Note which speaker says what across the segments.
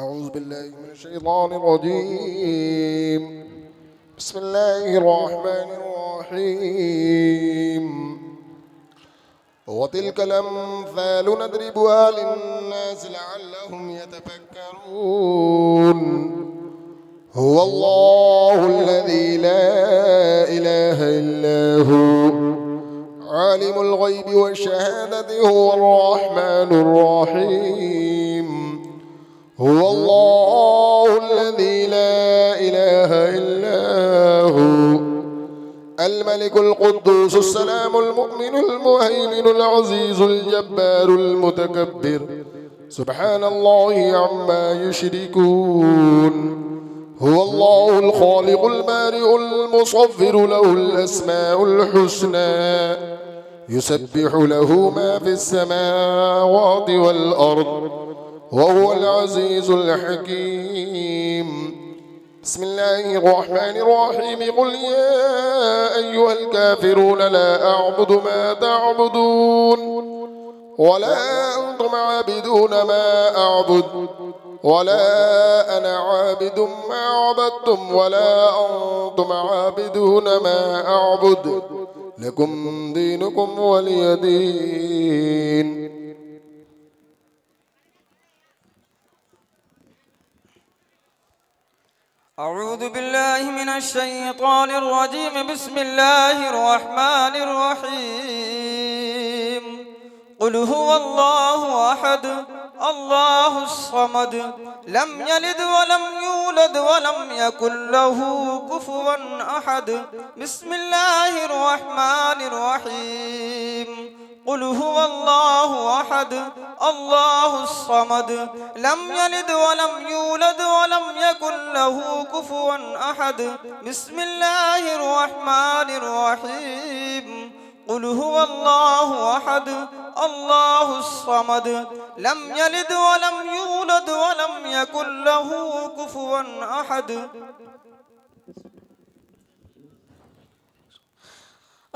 Speaker 1: أعوذ بالله من الشيطان الرجيم. بسم الله الرحمن الرحيم. وتلك الأمثال نضربها للناس لعلهم يتفكرون. هو الله الذي لا إله إلا هو عالم الغيب والشهادة هو الرحمن الرحيم. هو الله الذي لا إله إلا هو الملك القدوس السلام المؤمن المهيمن العزيز الجبار المتكبر سبحان الله عما يشركون. هو الله الخالق البارئ المصور له الأسماء الحسنى يسبح له ما في السماوات والأرض وهو العزيز الحكيم. بسم الله الرحمن الرحيم. قل يا أيها الكافرون لا أعبد ما تعبدون ولا أنتم عابدون ما أعبد ولا أنا عابد ما عبدتم ولا أنتم عابدون ما أعبد لكم دينكم ولي دين.
Speaker 2: أعوذ بالله من الشيطان الرجيم. بسم الله الرحمن الرحيم. قل هو الله أحد الله الصمد لم يلد ولم يولد ولم يكن له كفوا أحد. بسم الله الرحمن الرحيم. قل هو الله أحد الله الصمد لم يلد ولم يولد ولم يكن له كفوا أحد. بسم الله الرحمن الرحيم. قل هو الله أحد الله الصمد لم يلد ولم يولد ولم يكن له كفوا أحد.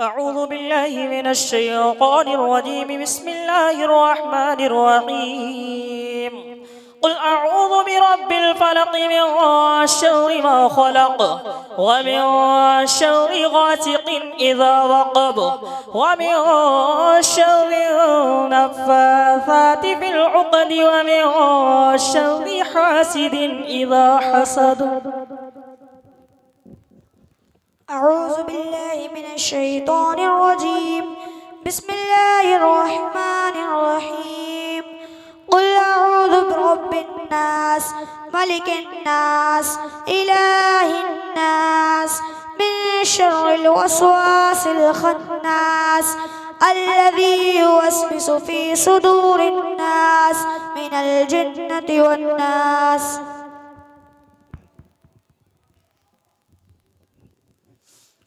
Speaker 3: أعوذ بالله من الشيطان الرجيم. بسم الله الرحمن الرحيم. قل أعوذ برب الفلق من شر ما خلق ومن شر غاسق إذا وقب ومن شر النفاثات في العقد ومن شر حاسد إذا حسد.
Speaker 4: أعوذ بالله من الشيطان الرجيم. بسم الله الرحمن الرحيم. قل أعوذ برب الناس ملك الناس إله الناس من شر الوسواس الخناس الذي يوسوس في صدور الناس من الجنة والناس.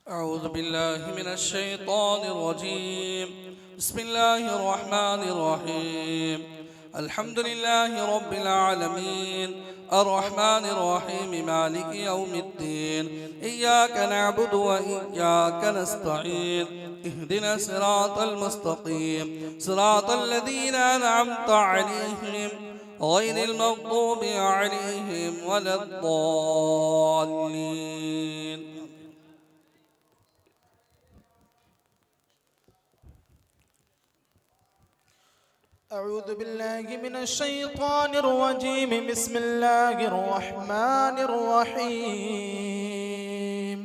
Speaker 5: أعوذ بالله من الشيطان الرجيم. بسم الله الرحمن الرحيم. الحمد لله رب العالمين الرحمن الرحيم مالك يوم الدين. إياك نعبد وإياك نستعين. اهدنا الصراط المستقيم صراط الذين أنعمت عليهم غير المغضوب عليهم ولا الضالين.
Speaker 6: أعوذ بالله من الشيطان الرجيم. بسم الله الرحمن الرحيم.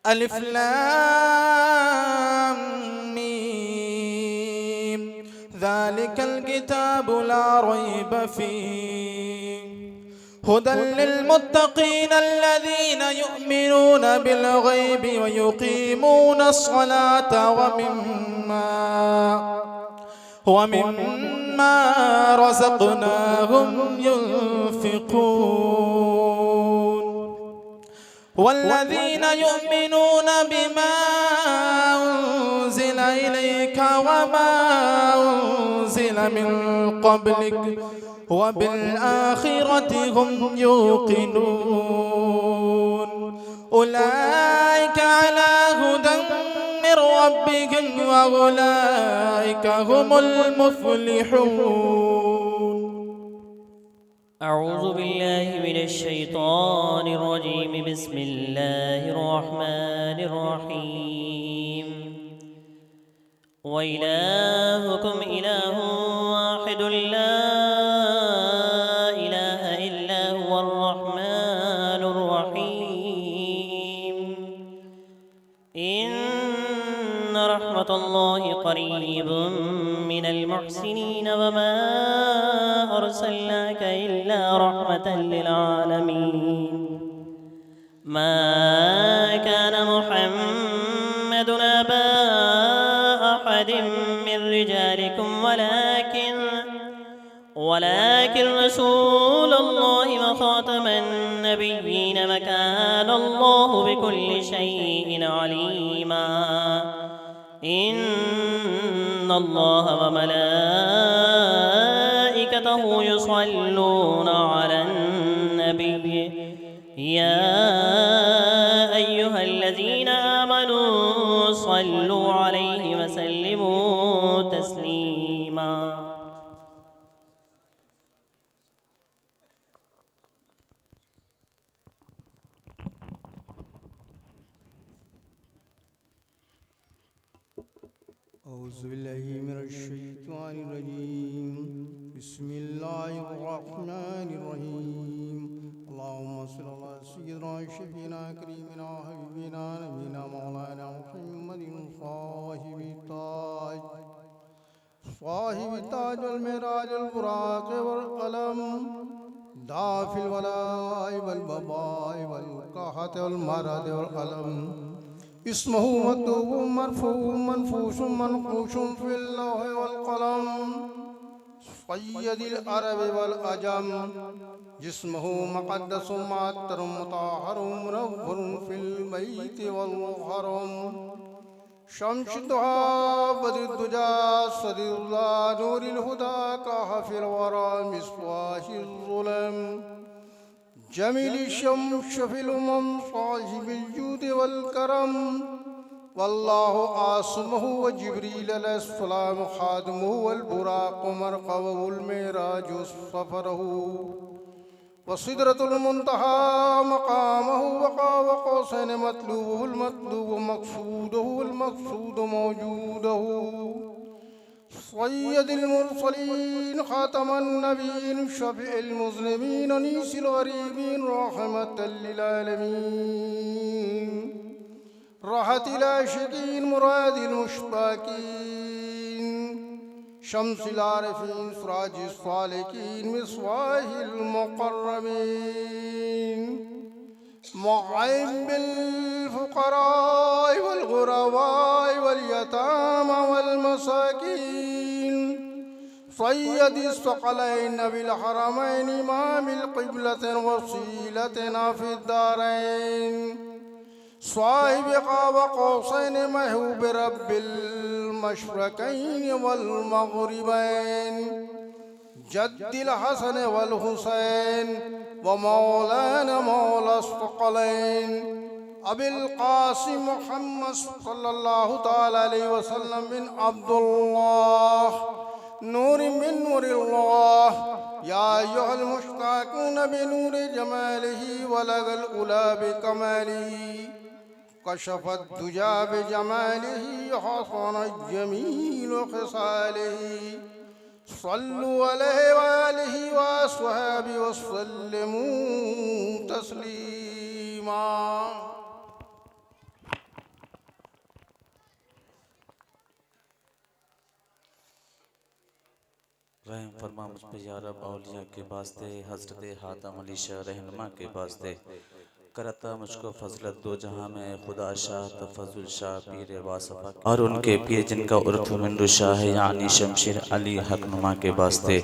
Speaker 6: ألف لام ميم. ذلك الكتاب لا ريب فيه هدى للمتقين الذين يؤمنون بالغيب ويقيمون الصلاة ومما رزقناهم ينفقون. والذين يؤمنون بما أنزل إليك وما أنزل من قبلك وبالآخرة هم يوقنون. أولئك على هدى من ربهم وأولئك هم المفلحون.
Speaker 3: أعوذ بالله من الشيطان الرجيم بسم الله الرحمن الرحيم وإلهكم إله واحد لا إله إلا هو الرحمن الرحيم إن رحمة الله قريب من المحسنين وما أرسلناك إلا رحمة للعالمين ما كان محمد أبا أحد من رجالكم ولكن رسول الله وخاتم النبيين وكان الله بكل شيء عليما إن الله وملائكته يصلون على النبي يا أيها الذين آمنوا صلوا عليه وسلموا تسليما
Speaker 7: أعوذ بالله من الشيطان الرجيم بسم الله الرحمن الرحيم اللهم صل على سيدنا شفينا كريمنا حبيبنا نبينا مولانا محمد صاحب التاج والمعراج البراق والقلم دافع الولاء والباباء والقاحة والمراد والقلم اسمه مكتوب مرفوع منفوس منقوش في اللوح والقلم سيد العرب والعجم جسمه مقدس معطر مطهر منور في البيت والحرم شمس الضحى بدر الدجى صدر الله نور الهدى كهف الورى مصباح الظلم جميل الشمس في الأمم صاحب الجود والكرم والله عاصمه وجبريل عليه السلام خادمه والبراق مرقبه المعراج سفره وسدرة المنتهى مقامه وقاب قوسين مطلوبه المطلوب مقصوده المقصود موجوده سيد المرسلين خاتم النبيين شفيع المذنبين أنيس الغريبين رحمة للعالمين راحة العاشقين مراد المشتاقين شمس العارفين سراج الصالحين مصباح المقربين معين بالفقراء والغرباء واليتامى والمساكين سيد الثقلين بالحرمين إمام القبلة وسيلتنا في الدارين صاحب قاب قوسين محبوب رب المشرقين والمغربين جد الحسن والحسين ومولانا مولى الثقلين أبي القاسم محمد صلى الله تعالى عليه وسلم بن عبد الله نور من نور الله يا أيها المشتاقون بنور جماله ولغ الأولى بكماله كشف الدجى بجماله حصن الجميل خصاله صلوا عليه وآله وأصحابه وسلموا تسليما
Speaker 8: رحم فرما مجھ پہ یا رب اولیاء کے واسطے حضرت حاتم علی شاہ رہنما کے واسطے کرتا مجھ کو فضلت دو جہاں میں خدا شاہ تفضل شاہ پیر واصفہ اور ان کے پیر جن کا عرف مندو شاہ ہے یعنی شمشیر علی حق نما کے واسطے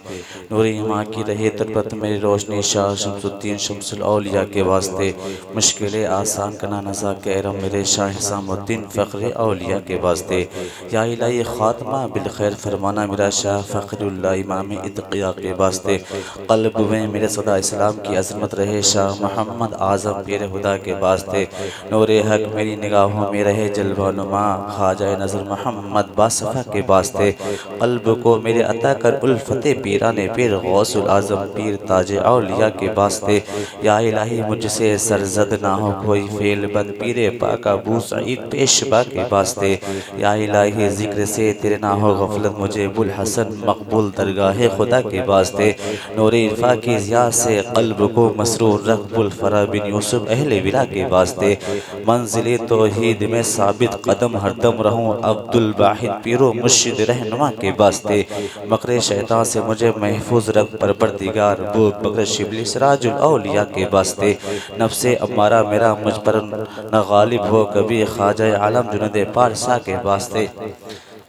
Speaker 8: نوری ماں کی رہے تربت میری روشنی شاہ شمس الدین شمس الاولیاء کے واسطے مشکل آسان کنا نزا کے ارم میرے شاہ حسام الدین فخر اولیاء کے واسطے یا الہی خاتمہ بالخیر فرمانا میرا شاہ فخر اللہ امام اتقیاء کے واسطے قلب میں میرے صدا اسلام کی عظمت رہے شاہ محمد اعظم پیر پیر خدا کے واسطے نور حق میری نگاہوں میں رہے جلوہ نما خواجہ نظر محمد باصفا کے واسطے قلب کو میرے عطا کر الفت پیران پیر غوث العظم پیر تاج اولیاء کے واسطے یا الہی مجھ سے سرزد نہ ہو کوئی فعل بد پیر پاک ابو سعید پیشوا کے واسطے یا الہی ذکر سے تیرے نہ ہو غفلت مجھے ابوالحسن مقبول درگاہ خدا کے واسطے نور عرفا کی ضیاء سے قلب کو مسرور رکھ ابوالفرا بن یوسف اہل ولا کے واسطے منزل توحید میں ثابت قدم ہر دم رہوں عبدالواحد پیر و مرشد رہنما کے واسطے مکر شیطان سے مجھے محفوظ رکھ پروردگار ابو بکر شبلی سراج الاولیاء کے واسطے نفس امارہ میرا مجھ پر نہ غالب ہو کبھی خواجہ عالم جنید پارسا کے واسطے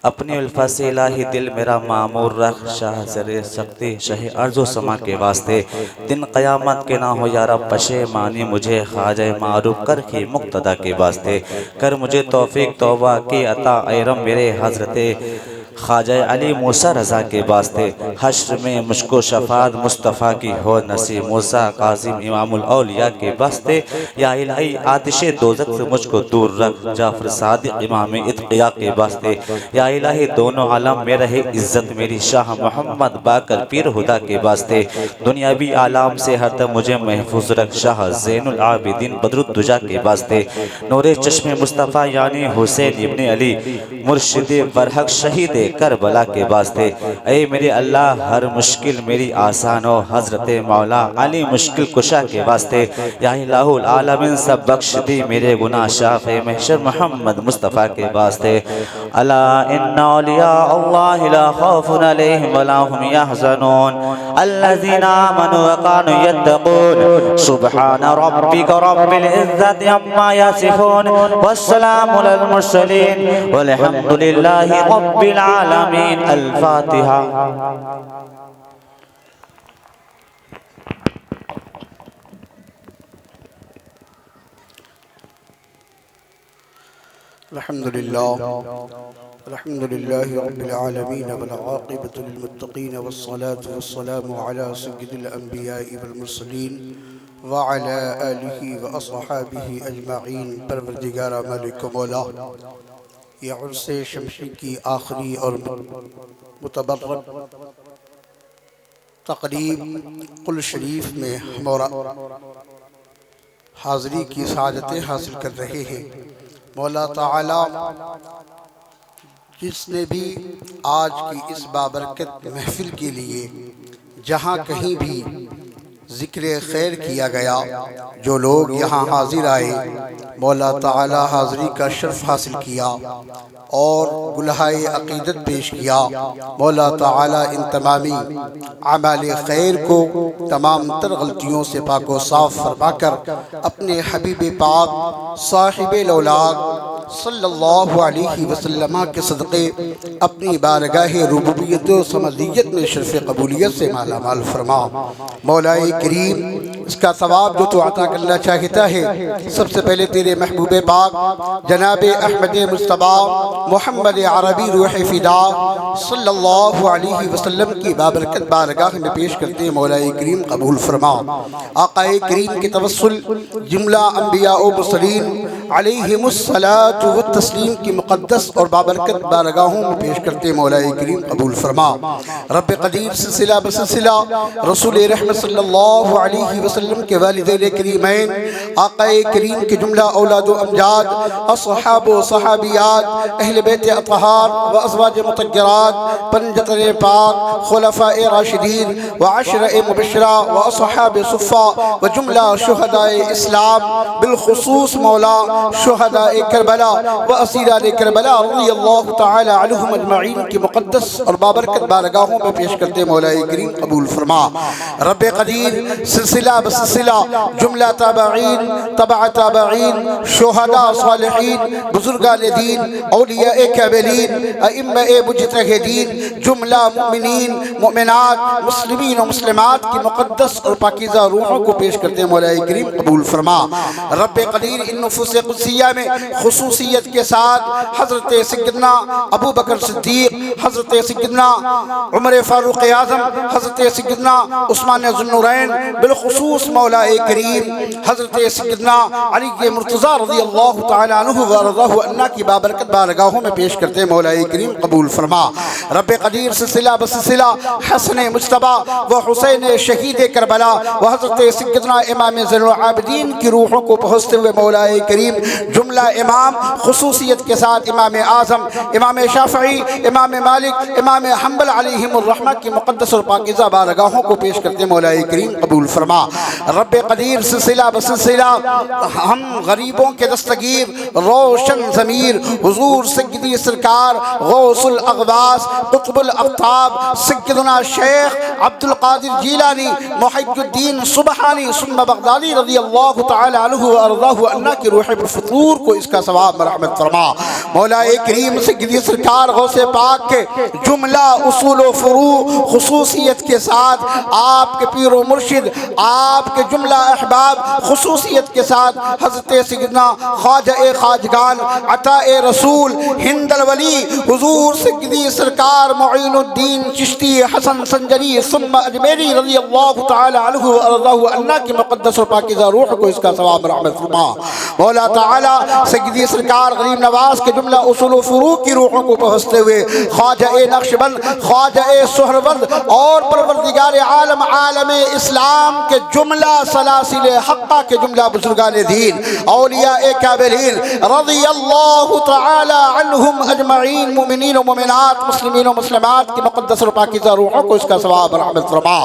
Speaker 8: اپنی الفاظ سے الہی دل میرا معمور رکھ شاہ زر سختی شہ ارض و سما کے واسطے دن قیامت کے نہ ہو یا رب پشیمانی مجھے خواجہ معروف کر کے مقتدی کے واسطے کر مجھے توفیق توبہ کی عطا اے رب میرے حضرت خواجہ علی موسیٰ رضا کے واسطے حشر میں مجھ کو شفاعت مصطفیٰ کی ہو نصیب موسیٰ قاسم امام الاولیاء کے واسطے یا الہی آتش دوزخ سے مجھ کو دور رکھ جعفر صادق امام اتقیاء کے واسطے یا الہی دونوں عالم میں رہے عزت میری شاہ محمد باقر پیر خدا کے واسطے دنیاوی عالم سے ہر دم مجھے محفوظ رکھ شاہ زین العابدین بدر الدجا کے واسطے نور چشم مصطفیٰ یعنی حسین ابن علی مرشد برحق شہید کربلا کے واسطے اے میرے اللہ ہر مشکل میری آسان ہو حضرت مولا علی مشکل کشا کے واسطے یا الہ العالمین سب بخش دی میرے گناہ شاف محشر محمد مصطفیٰ کے واسطے الا ان اولیاء اللہ لا خوف علیہم ولا هم يحزنون الذين آمنوا وكانوا يتقون سبحان ربك رب العزة عما يصفون والسلام على المرسلين والحمد لله رب العالمين الفاتحة
Speaker 7: الحمد لله رب العالمين والعاقبة للمتقين والصلاة والسلام على سيد الأنبياء والمرسلين وعلى آله وأصحابه أجمعين پروردگار مالک مولا یہ عرص شمشی کی آخری اور متبرک تقریب قل شریف میں ہمارا حاضری کی سعادتیں حاصل کر رہے ہیں مولا تعالی جس نے بھی آج کی اس بابرکت محفل کے لیے جہاں کہیں بھی ذکر خیر کیا گیا جو لوگ یہاں حاضر آئے مولا تعالی حاضری کا شرف حاصل کیا اور گلہائے عقیدت پیش کیا مولا تعالی ان تمامی اعمال خیر کو تمام تر غلطیوں سے پاک و صاف فرما کر اپنے حبیب پاک صاحب الاولاد صلی اللہ علیہ وسلم کے صدقے اپنی بارگاہ ربوبیت و صمدیت میں شرف قبولیت سے مالا مال فرما مولا کریم اس کا ثواب جو تو عطا کرنا چاہتا ہے سب سے پہلے تیرے محبوب پاک جناب احمد مصطفیٰ محمد عربی روح فدا صلی اللہ علیہ وسلم کی بابرکت بارگاہ میں پیش کرتے ہیں مولا کریم قبول فرما آقا کریم کے توسل جملہ انبیاء و مرسلین علیہم الصلاۃ والتسلیم کی مقدس اور بابرکت بارگاہوں میں پیش کرتے مولا کریم قبول فرما رب قدیر سلسلہ بسلسلہ رسول رحمت صلی اللہ علیہ وسلم کے والدین کریمین آقا کریم کے جملہ اولاد و امجاد اصحاب و صحابیات اہل بیت اطہار و ازواج مطہرات پنجتن پاک خلفاء راشدین و عشرہ مبشرہ و اصحاب صفہ و جملہ شہداء اسلام بالخصوص مولا شہداء کربلا و اسیران کربلا رضی اللہ تعالی عنہم اجمعین کی مقدس اور بابرکت بارگاہوں میں پیش کرتے مولا کریم قبول فرما رب قدیر سلسلہ بسلسلہ جملہ تابعین تبع تابعین شہداء صالحین بزرگان دین اولیاء کاملین ائمہ مجتہدین جملہ مؤمنین مؤمنات مسلمین و مسلمات کی مقدس اور پاکیزہ روحوں کو پیش کرتے مولا کریم قبول فرما رب قدیر ان نفوس قدسیہ میں خصوص خصوصیت کے ساتھ حضرت سیدنا ابو بکر صدیق، حضرت سیدنا عمر فاروق اعظم، حضرت سیدنا عثمان ذو النورین، بالخصوص مولا کریم حضرت سیدنا علی مرتضیٰ رضی اللہ تعالی عنہ ورضاہ عنہ کی بابرکت بارگاہوں میں پیش کرتے مولا کریم قبول فرما۔ رب قدیر سلسلہ بسلسلہ حسن مجتبیٰ و حسین شہید کربلا و حضرت سیدنا امام زین العابدین کی روحوں کو پہنچتے ہوئے مولا کریم جملہ امام خصوصیت کے ساتھ امام اعظم، امام شافعی، امام مالک، امام حنبل علیہم الرحمہ کی مقدس اور پاکیزہ بارگاہوں کو پیش کرتے مولا کریم قبول فرما۔ رب قدیر سلسلہ بسلسلہ ہم غریبوں کے دستگیر روشن ضمیر حضور سیدی سرکار غوث الاغواث قطب الافطاب سیدنا شیخ عبد القادر جیلانی محی الدین سبحانی ثم بغدادی رضی اللہ تعالی عنہ وارضاہ عنہ کی روح بالفطور کو اس کا ثواب مرحمت فرما۔ مولا کریم سیدی سرکار غوث پاک کے جملہ اصول و فروع خصوصیت کے ساتھ آپ کے پیر و مرشد، آپ کے جملہ احباب خصوصیت کے ساتھ حضرت سیدنا خواجہ خواجگان عطا رسول ہند الولی حضور سیدی سرکار معین الدین چشتی حسن سنجری ثم اجمیری رضی اللہ تعالی عنہ وارضاہ عنہ کی مقدس و پاکیزہ روح کو اس کا ثواب رحمت فرما۔ مولا تعالی سیدی سرکار غریب نواز کے جملہ اصول و فروع کی روحوں کو پہنچتے ہوئے خواجہ نقشبند، خواجہ سہرورد اور پروردگار عالم عالم اسلام کے جملہ سلاسل حقہ کے جملہ بزرگان دین اولیاء کاملین رضی اللہ تعالی عنہم اجمعین مومنین و مومنات مسلمین و مسلمات کی مقدس اور پاکیزہ روحوں کو اس کا ثواب رحمت فرما۔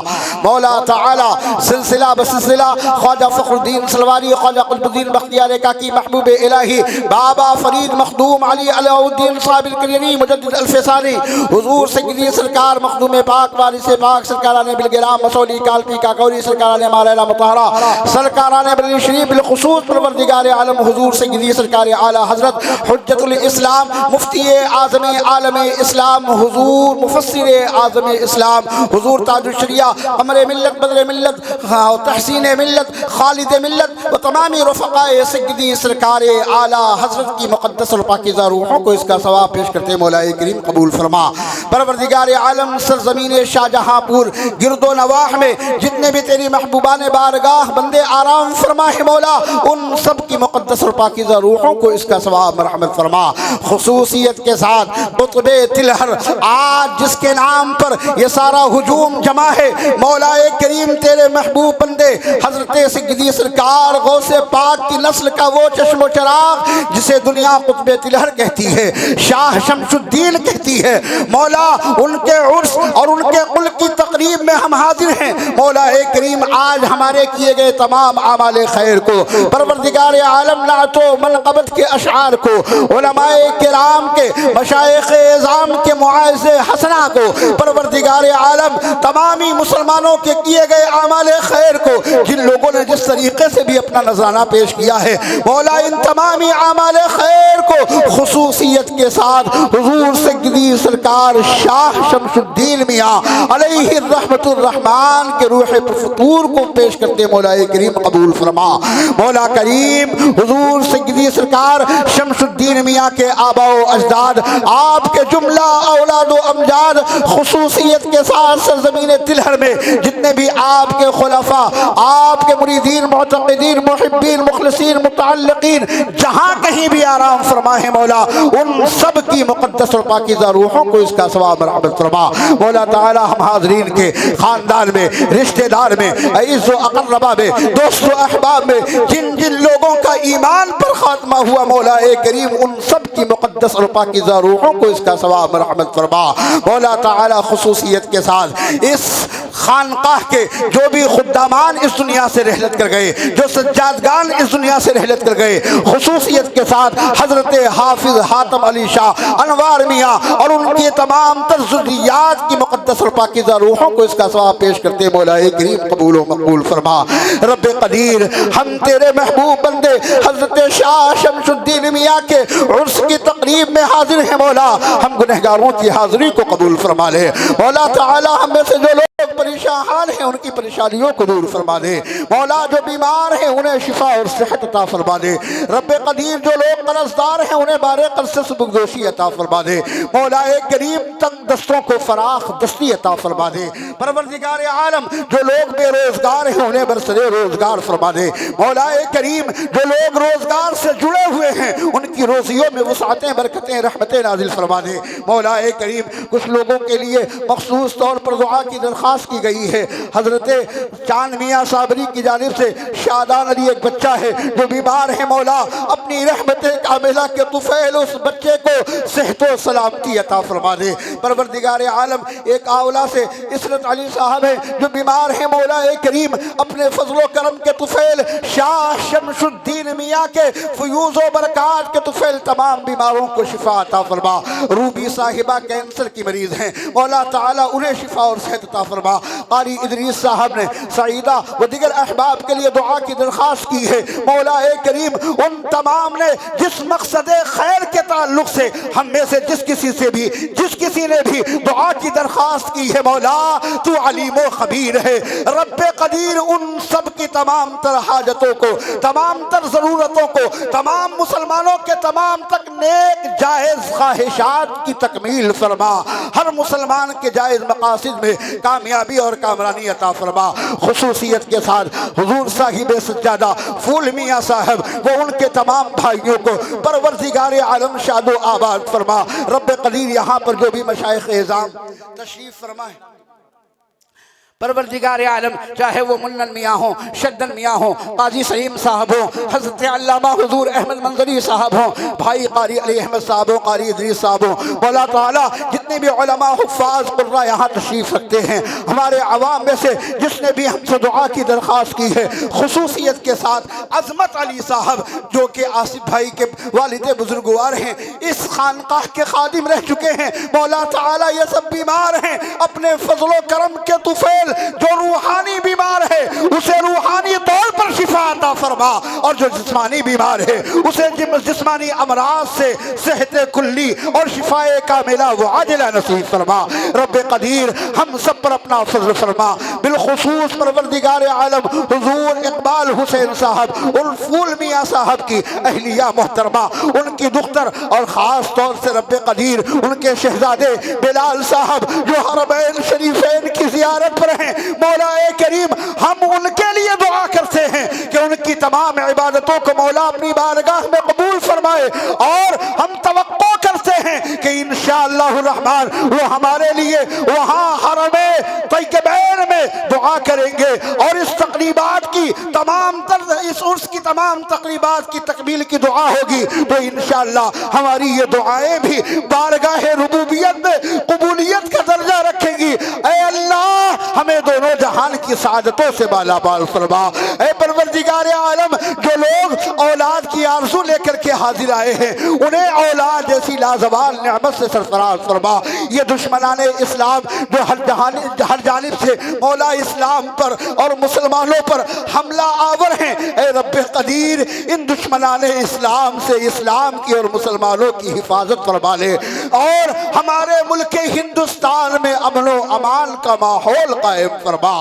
Speaker 7: مولا تعالی سلسلہ بسلسلہ خواجہ فخر الدین سلواری، خواجہ قطب الدین بختیار کاکی محبوب الہی بابا فرید مخدوم علی علیہ الدین صاحب الکریمی مجدد الفسانی حضور سیدی سرکار مخدوم پاک وارث پاک سرکاران بلگرام مسولی کالپی کاکوری سرکاران مالینا مطہرہ سرکاران بلی شریف بالخصوص پروردگار عالم حضور سیدی سرکار اعلی حضرت حجت الاسلام مفتی اعظم عالم اسلام حضور مفسر اعظم اسلام حضور تاج الشریعہ قمر ملت بدر ملت تحسین ملت خالد ملت و تمامی رفقاء سیدی سرکار اعلی حضرت کی مقدس اور پاکیزہ روحوں کو اس کا ثواب پیش کرتے مولا کریم قبول فرما۔ پروردگار عالم سرزمین شاہ جہاں پور گرد و نواح میں جتنے بھی تیری محبوبان بارگاہ بندے آرام فرما ہے مولا ان سب کی مقدس اور پاکیزہ روحوں کو اس کا ثواب مرحمت فرما۔ خصوصیت کے ساتھ قطب تلہر آج جس کے نام پر یہ سارا ہجوم جمع ہے مولا کریم تیرے محبوب بندے حضرت سیدی سرکار غوث پاک کی نسل کا وہ چشم و چراغ جسے دنیا قطب تلہر کہتی ہے، شاہ شمس الدین کہتی ہے مولا، ان کے عرس اور ان کے قل کی تقریب میں ہم حاضر ہیں مولا کریم۔ آج ہمارے کیے گئے تمام اعمال خیر کو پروردگار عالم نعت و منقبت کے اشعار کو علماء کرام کے مشائخ اعظام کے معاذ حسنہ کو پروردگار عالم تمامی مسلمانوں کے کیے گئے اعمال خیر کو جن لوگوں نے جس طریقے سے بھی اپنا نذرانہ پیش کیا ہے مولا ان تمامی اعمال خیر کو خصوصیت کے ساتھ حضور سیدی سرکار شاہ شمس الدین میاں علیہ الرحمت الرحمن کے روح فطور کو پیش کرتے مولا کریم قبول فرما۔ مولا کریم حضور سیدی سرکار شمس الدین میاں کے آبا و اجداد آپ کے جملہ اولاد و امجاد خصوصیت کے ساتھ سرزمین تلہر میں جتنے بھی آپ کے خلفاء، آپ کے مریدین، معتقدین، محبین، مخلصین، متعلقین جہاں کہیں بھی آرام فرما ہے مولا ان سب کی مقدس اور پاکیزہ روحوں کو اس کا ثواب مرحمت فرما۔ مولا تعالی ہم حاضرین کے خاندان میں، رشتہ دار میں، عزیز و اقربا میں، دوست و احباب میں جن جن لوگوں کا ایمان پر خاتمہ ہوا مولا کریم ان سب کی مقدس اور پاکیزہ روحوں کو اس کا ثواب مرحمت فرما۔ مولا تعالی خصوصیت کے ساتھ اس خانقاہ کے جو بھی خدامان اس دنیا سے رحلت کر گئے، جو سجادگان اس دنیا سے رحلت کر گئے، خصوصیت کے ساتھ حضرت حافظ حاتم علی شاہ انوار میاں اور ان کی تمام ذریات کی مقدس اور پاکیزہ روحوں کو اس کا ثواب پیش کرتے مولا کریم قبول و مقبول فرما۔ رب قدیر ہم تیرے محبوب بندے حضرت شاہ شمس الدین میاں کے عرس کی تقریب میں حاضر ہیں مولا، ہم گنہگاروں کی حاضری کو قبول فرما لے مولا تعالی۔ ہم میں سے جو لوگ پریشان حال ہیں ان کی پریشانیوں کو دور فرما دے مولا، جو بیمار ہیں انہیں شفا اور صحت عطا فرما دے رب قدیر، جو لوگ قرضدار ہیں انہیں بارے قرض سے سبکدوشی عطا فرما دے مولا کریم، تنگ دستوں کو فراخ دستی عطا فرما دے پروردگار عالم، جو لوگ بے روزگار ہیں انہیں برسرے روزگار فرما دے مولا کریم، جو لوگ روزگار سے جڑے ہوئے ہیں ان کی روزیوں میں وسعتیں، برکتیں، رحمتیں نازل فرما دے مولا کریم۔ کچھ لوگوں کے لیے مخصوص طور پر دعا کی درخواست کی گئی ہے، حضرت چاند میاں صابری کی جانب سے شادان علی ایک بچہ ہے جو بیمار ہے مولا، اپنی رحمت کاملہ کے طفیل اس بچے کو صحت و سلامتی عطا فرما دے پروردگار عالم۔ ایک آولا سے عصرت علی صاحب ہے جو بیمار ہیں مولا کریم، اپنے فضل و کرم کے طفیل شاہ شمس الدین میاں کے فیوز و برکات کے طفیل تمام بیماروں کو شفا عطا فرما۔ روبی صاحبہ کینسر کی مریض ہیں مولا تعالیٰ انہیں شفا اور صحت عطا فرما۔ قاری ادریس صاحب نے سعیدہ و دیگر احباب کے لیے دعا کی درخواست کی ہے مولا کریم، ان تمام نے جس مقصد خیر کے تعلق سے ہم میں سے جس کسی نے بھی دعا کی درخواست کی ہے مولا تو علیم و خبیر ہے رب قدیر، ان سب کی تمام تر حاجتوں کو، تمام تر ضرورتوں کو، تمام مسلمانوں کے تمام تک نیک جائز خواہشات کی تکمیل فرما، ہر مسلمان کے جائز مقاصد میں کامیابی اور کامرانی عطا فرما۔ خصوصیت کے ساتھ حضور صاحب سجادہ پھول میاں صاحب وہ ان کے تمام بھائیوں کو پروردگار عالم شاد و آباد فرما رب قدیر۔ یہاں پر جو بھی مشائخ اعظام تشریف فرمائے پروردگار عالم، چاہے وہ منن میاں ہوں، شدن میاں ہوں، قاضی سلیم صاحب ہوں، حضرت علامہ حضور احمد منظری صاحب ہوں، بھائی قاری علی احمد صاحب ہوں، قاری ادریس صاحب ہوں، مولا تعالیٰ جتنے بھی علماء حفاظ قرہ یہاں تشریف رکھتے ہیں، ہمارے عوام میں سے جس نے بھی ہم سے دعا کی درخواست کی ہے، خصوصیت کے ساتھ عظمت علی صاحب جو کہ آصف بھائی کے والد بزرگوار ہیں، اس خانقاہ کے خادم رہ چکے ہیں، مولا تعالیٰ یہ سب بیمار ہیں، اپنے فضل و کرم کے طفیل جو روحانی بیمار ہے اسے روحانی طور پر شفا عطا فرما، اور جو جسمانی بیمار ہے اسے جسمانی امراض سے صحت کلی اور شفا کاملہ و عاجلہ نصیب فرما رب قدیر۔ ہم سب پر اپنا فضل فرما، بالخصوص پروردگار عالم حضور اقبال حسین صاحب اور پھول میاں صاحب کی اہلیہ محترمہ، ان کی دختر، اور خاص طور سے رب قدیر ان کے شہزادے بلال صاحب جو حرمین شریفین کی زیارت پر ہیں مولا کریم، ہم ان کے لیے دعا کرتے ہیں کہ ان کی تمام عبادتوں کو مولا اپنی بارگاہ میں قبول فرمائے، اور ہم توقع کرتے ہیں کہ انشاءاللہ الرحمن وہ ہمارے لیے وہاں حرم طیبین میں دعا کریں گے، اور اس تقریبات کی تمام اس عرس کی تمام تقریبات کی تکمیل کی دعا ہوگی، تو انشاءاللہ ہماری یہ دعائیں بھی بارگاہ ربوبیت میں قبولیت کا درجہ رکھیں گی۔ اے اللہ ہمیں دونوں جہان کی سعادتوں سے بالا بال فرما۔ اے پروردگار عالم، جو لوگ اولاد کی آرزو لے کر کے حاضر آئے ہیں انہیں اولاد جیسی لازوال نعمت سے سرفراز فرما۔ یہ دشمنان اسلام جو ہر جانب سے مولا اسلام پر اور مسلمانوں پر حملہ آور ہیں، اے رب قدیر ان دشمنان اسلام سے اسلام کی اور مسلمانوں کی حفاظت فرما لے، اور ہمارے ملک ہندوستان میں امن و امان کا ماحول قائم فرما۔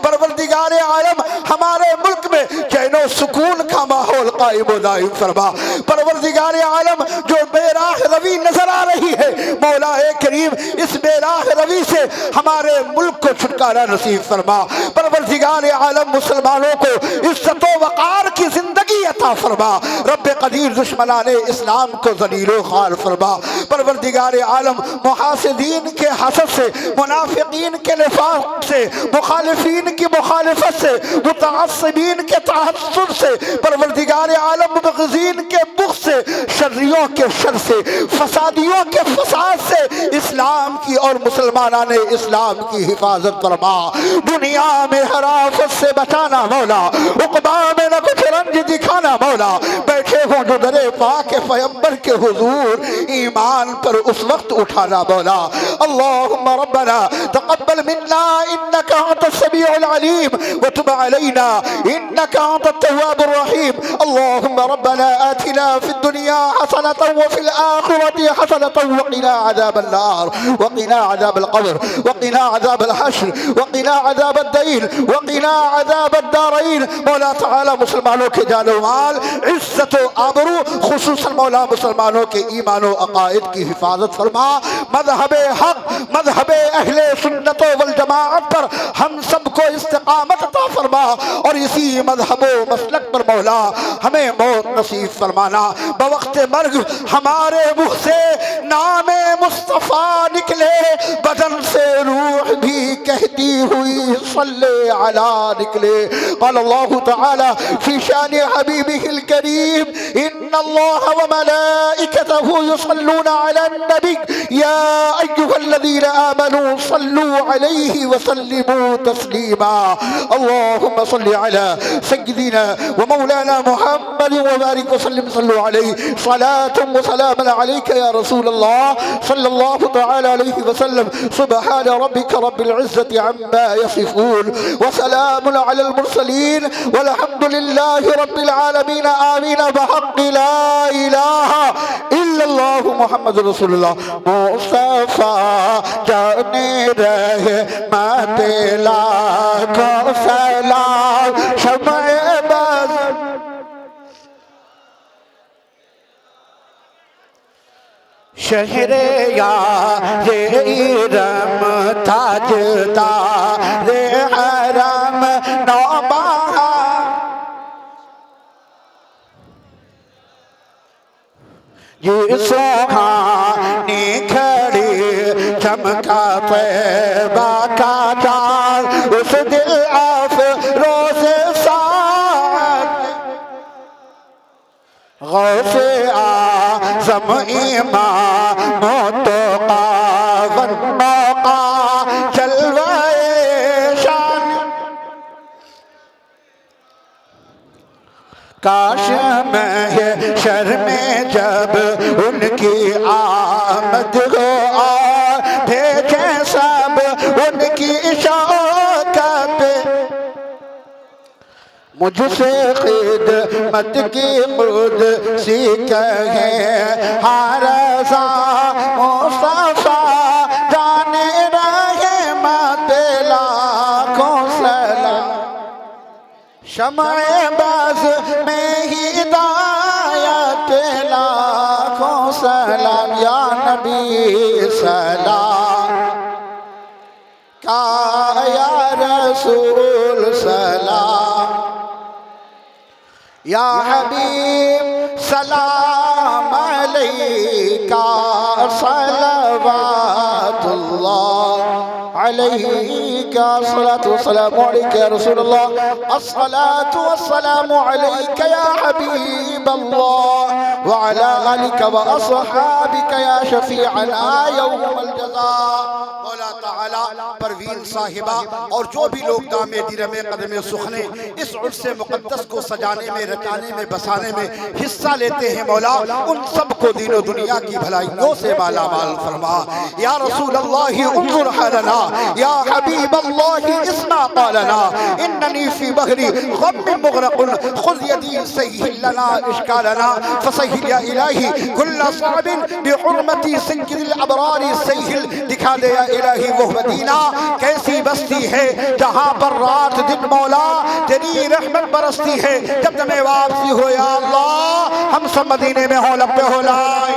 Speaker 7: پروردگار عالم ہمارے ملک میں چین و سکون کا ماحول قائم و دائم فرما۔ پروردگار عالم جو بے راہ روی نظر آ رہی ہے مولا کریم، اس بے راہ روی سے ہمارے ملک کو چھٹکارا نصیب فرما۔ پروردگار عالم مسلمانوں کو عزت و وقار کی زندگی عطا فرما۔ رب قدیر دشمنان اسلام کو ذلیل و خوار فرما۔ پروردگار عالم محاسدین کے حسد سے، منافقین کے نفاق سے، مخالفین کی مخالفت سے، متعصبین کے تعصب سے، پروردگار عالم مبغضین کے بغض سے، شریوں کے شر سے، فسادیوں کے فساد سے اسلام کی اور مسلمانان اسلام کی حفاظت فرما۔ دنیا میں ہر آفت سے بچانا مولا، عقبہ میں نہ کچھ رنج دکھانا میاں مولا بیٹھے ہوں جو در پاک پیغمبر کے حضور ایمان پر اس وقت اٹھانا مولا. اللہم ربنا تقبل منا انك انت السميع العليم وتب علينا انك انت التواب الرحيم. اللهم ربنا آتنا في الدنيا حسنة وفي الآخرة حسنة وقنا عذاب النار وقنا عذاب القبر وقنا عذاب الحشر وقنا عذاب الدين وقنا عذاب الدارين. مولا تعالی مسلمانوں کے جان و مال عزت و آبرو خصوصاً مولا مسلمانوں کے ایمان و عقائد کی حفاظت فرما. مذہب حق مذہب اہل سنت والجماعت پر ہم سب کو استقامت عطا فرما اور اسی مذہب و مسلک پر مولا ہمیں موت نصیب فرمانا. بوقت مرگ ہمارے منہ سے نام مصطفیٰ نکلے بدن سے روح بھی کہتی ہوئی صلی علی نکلے. قال اللہ تعالی فی شان حبیبہ الکریم ان اللہ وملائکتہ یصلون علی النبی یا ایہا الذین آمنوا صلوا علیہ وسلموا تسلیما. اللہم صل علی سیدنا ومولانا محمد وبارک وسلم صلوا علیہ صلاة وسلام علیک یا رسول اللہ صلی اللہ تعالی علیہ وسلم. سبحان ربک رب العزت عما یصفون وسلام علی المرسلین والحمد للہ رب العالمین. آمین بحق لا الہ الا اللہ محمد رسول اللہ. مصطفیٰ جانے رحمت لاکھوں سلام شمع باز شہر یار ارم تاجدار حرم نوبہار یہ سوہانی کھڑی چمکا طیبہ کا چاند اس دل افروز ساتھ غوث اعظم امام متقی والنقی جلوہ شان. کاش محشر میں جب ان کی آمد ہو اور دیکھیں سب ان کی شوکت مجھ سے خدمت کی قدسی کہیں ہر رضا مصطفیٰ جانے رحمت لاکھوں سلام. شمع باز میں ہدایت لاکھوں سلام. یا نبی سلام کا یا رسول سلام یا حبیب سلام علیکہ صلوات اللہ علیکہ الصلاة والسلام علیکہ یا رسول اللہ الصلاة والسلام علیکہ یا حبیب اللہ وعلا آلکہ واصحابکہ یا شفیعنا یوم الجزاء. مولا تعالی پروین صاحبہ اور جو بھی لوگ دام دیرم قدم سخنے اس عرس مقدس کو سجانے میں رچانے میں بسانے میں حصہ لیتے ہیں مولا ان سب کو دین و دنیا کی بھلائیوں سے مالا مال فرما. یا رسول اللہ انظر حالنا یا حبیب اللہ اسمع قالنا اننی فی بحری غم مغرق خذ یدی سہل لنا اشکالنا فسہل یا الہی کل صعب بحرمتی سید الابرار سہل. دکھا دے یا الہی وہ مدینہ کیسی بستی ہے جہاں پر رات دن مولا تیری رحمت برستی ہے. جب تمہیں واپسی ہو یا اللہ ہم سب مدینے میں ہو لب پہ ہو لائے.